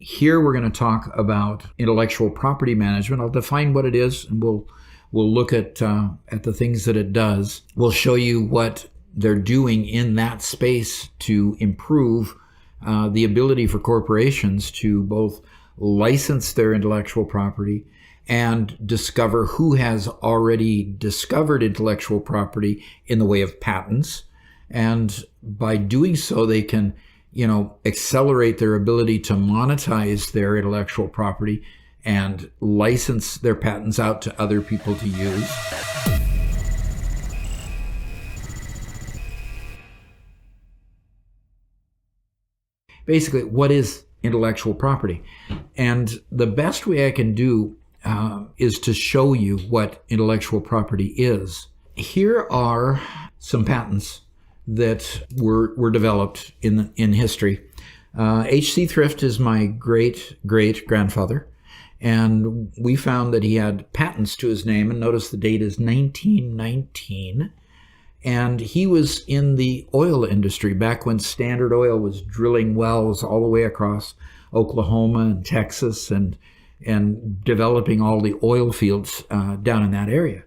Here we're going to talk about intellectual property management. I'll define what it is, and we'll look at the things that it does. We'll show you what they're doing in that space to improve the ability for corporations to both license their intellectual property and discover who has already discovered intellectual property in the way of patents. And by doing so, they can, accelerate their ability to monetize their intellectual property and license their patents out to other people to use. Basically, what is intellectual property? And the best way I can do is to show you what intellectual property is. Here are some patents that were developed in history. H.C. Thrift is my great-great-grandfather, and we found that he had patents to his name, and notice the date is 1919, and he was in the oil industry back when Standard Oil was drilling wells all the way across Oklahoma and Texas and developing all the oil fields down in that area.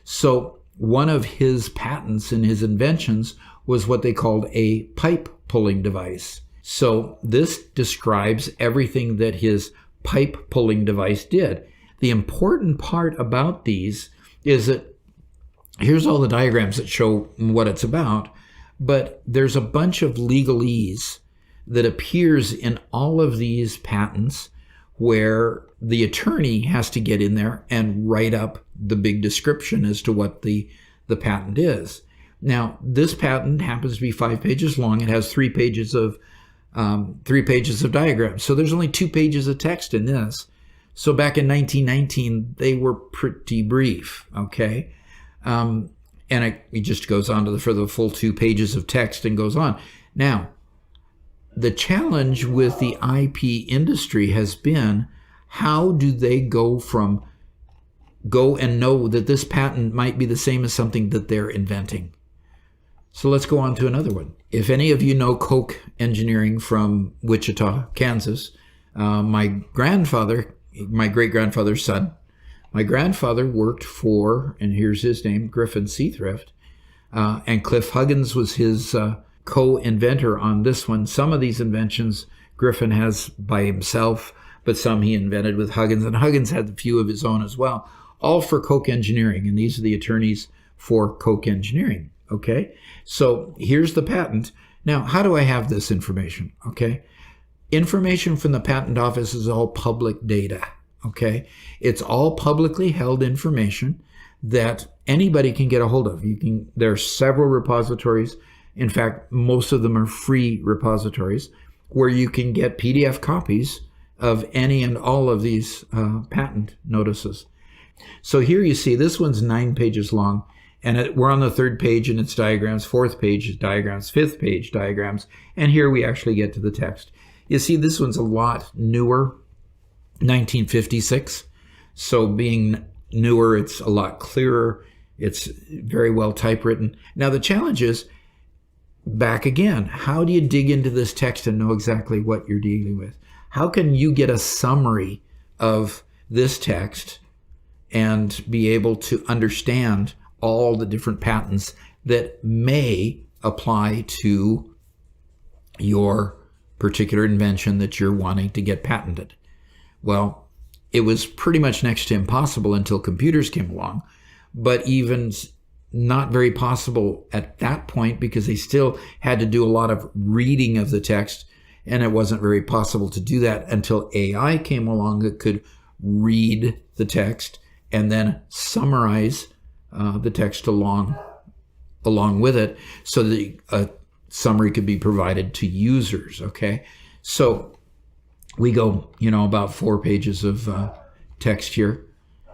So one of his patents and his inventions was what they called a pipe pulling device. So this describes everything that his pipe pulling device did. The important part about these is that here's all the diagrams that show what it's about, but there's a bunch of legalese that appears in all of these patents where the attorney has to get in there and write up the big description as to what the patent is. Now, this patent happens to be 5 pages long. It has 3 pages of diagrams. So there's only 2 pages of text in this. So back in 1919, they were pretty brief, okay? And it just goes on for the full 2 pages of text and goes on. Now, the challenge with the IP industry has been, how do they go and know that this patent might be the same as something that they're inventing? So let's go on to another one. If any of you know Koch Engineering from Wichita, Kansas, my great-grandfather's son, my grandfather worked for, and here's his name, Griffin C. Thrift, and Cliff Huggins was his co-inventor on this one. Some of these inventions Griffin has by himself, but some he invented with Huggins, and Huggins had a few of his own as well, all for Koch Engineering, and these are the attorneys for Koch Engineering, okay? So here's the patent. Now, how do I have this information, okay? Information from the patent office is all public data, okay? It's all publicly held information that anybody can get a hold of. There are several repositories. In fact, most of them are free repositories where you can get PDF copies of any and all of these patent notices. So here you see this one's 9 pages long, and we're on the 3rd page and it's diagrams, 4th page is diagrams, 5th page diagrams, and here we actually get to the text. You see this one's a lot newer, 1956. So being newer, it's a lot clearer. It's very well typewritten. Now the challenge is, back again, how do you dig into this text and know exactly what you're dealing with? How can you get a summary of this text and be able to understand all the different patents that may apply to your particular invention that you're wanting to get patented? Well, it was pretty much next to impossible until computers came along, but even not very possible at that point because they still had to do a lot of reading of the text, and it wasn't very possible to do that until AI came along that could read the text and then summarize the text along with it so that a summary could be provided to users, okay? So we go, about 4 pages of text here,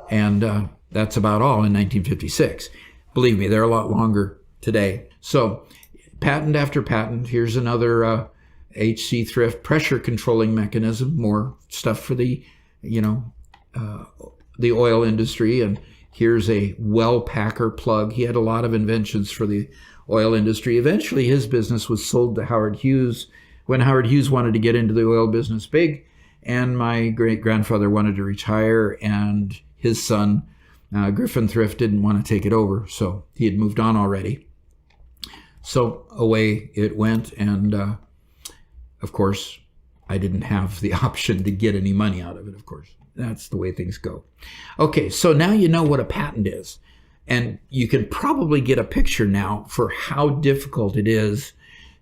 and that's about all in 1956. Believe me, they're a lot longer today. So patent after patent. Here's another H.C. Thrift pressure controlling mechanism, more stuff for the oil industry. And here's a well packer plug. He had a lot of inventions for the oil industry. Eventually, his business was sold to Howard Hughes when Howard Hughes wanted to get into the oil business big. and my great-grandfather wanted to retire, and his son, Griffin Thrift, didn't want to take it over, so he had moved on already. So away it went, and of course, I didn't have the option to get any money out of it, of course. That's the way things go. Okay, so now you know what a patent is, and you can probably get a picture now for how difficult it is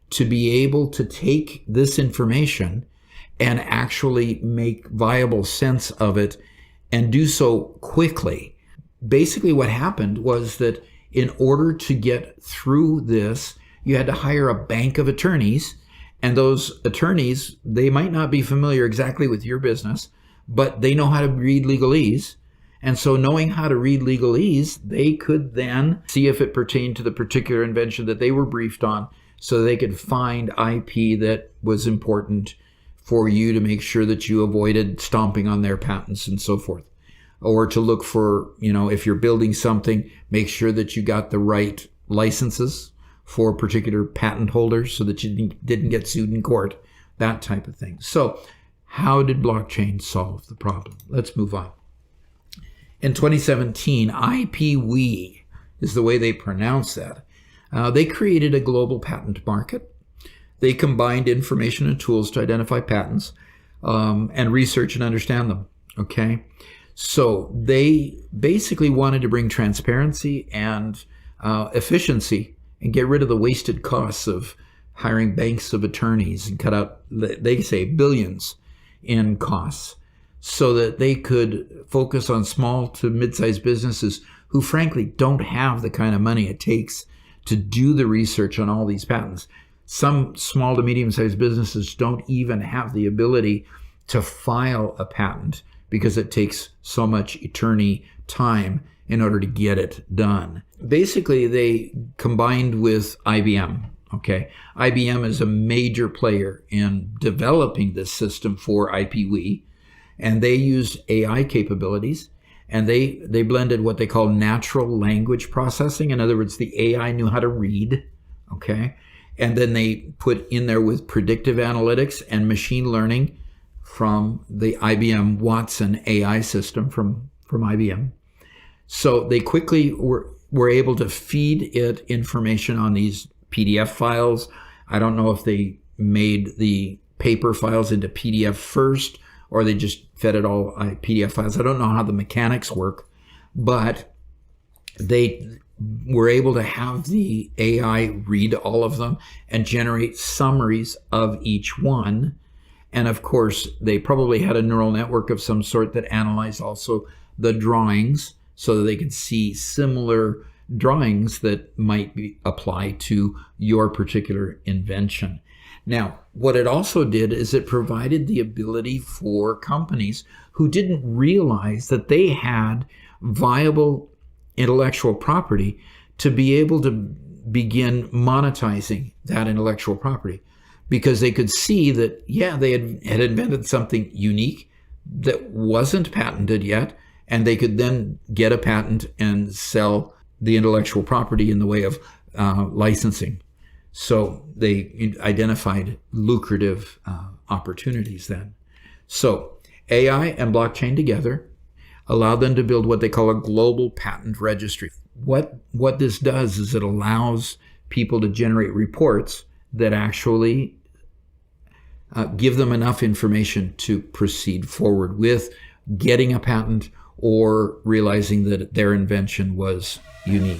to be able to take this information and actually make viable sense of it and do so quickly. Basically what happened was that in order to get through this, you had to hire a bank of attorneys, and those attorneys, they might not be familiar exactly with your business, but they know how to read legalese. And so knowing how to read legalese, they could then see if it pertained to the particular invention that they were briefed on, so they could find IP that was important for you to make sure that you avoided stomping on their patents and so forth. Or to look for, if you're building something, make sure that you got the right licenses for particular patent holders so that you didn't get sued in court, that type of thing. So how did blockchain solve the problem? Let's move on. In 2017, IPwe is the way they pronounce that. They created a global patent market. They combined information and tools to identify patents and research and understand them. Okay, so they basically wanted to bring transparency and efficiency and get rid of the wasted costs of hiring banks of attorneys and cut out, they say, billions in costs, so that they could focus on small to mid-sized businesses who frankly don't have the kind of money it takes to do the research on all these patents. Some small to medium-sized businesses don't even have the ability to file a patent because it takes so much attorney time in order to get it done. Basically, they combined with IBM. Okay, IBM is a major player in developing this system for IPwe, and they used AI capabilities, and they blended what they call natural language processing. In other words, the AI knew how to read, okay? And then they put in there with predictive analytics and machine learning from the IBM Watson AI system from IBM. So they quickly were able to feed it information on these PDF files. I don't know if they made the paper files into PDF first, or they just fed it all PDF files. I don't know how the mechanics work, but they were able to have the AI read all of them and generate summaries of each one. And of course, they probably had a neural network of some sort that analyzed also the drawings so that they could see similar drawings that might apply to your particular invention. Now, what it also did is it provided the ability for companies who didn't realize that they had viable intellectual property to be able to begin monetizing that intellectual property, because they could see that, yeah, they had invented something unique that wasn't patented yet, and they could then get a patent and sell the intellectual property in the way of licensing. So they identified lucrative opportunities then. So AI and blockchain together allowed them to build what they call a global patent registry. What this does is it allows people to generate reports that actually give them enough information to proceed forward with getting a patent or realizing that their invention was unique.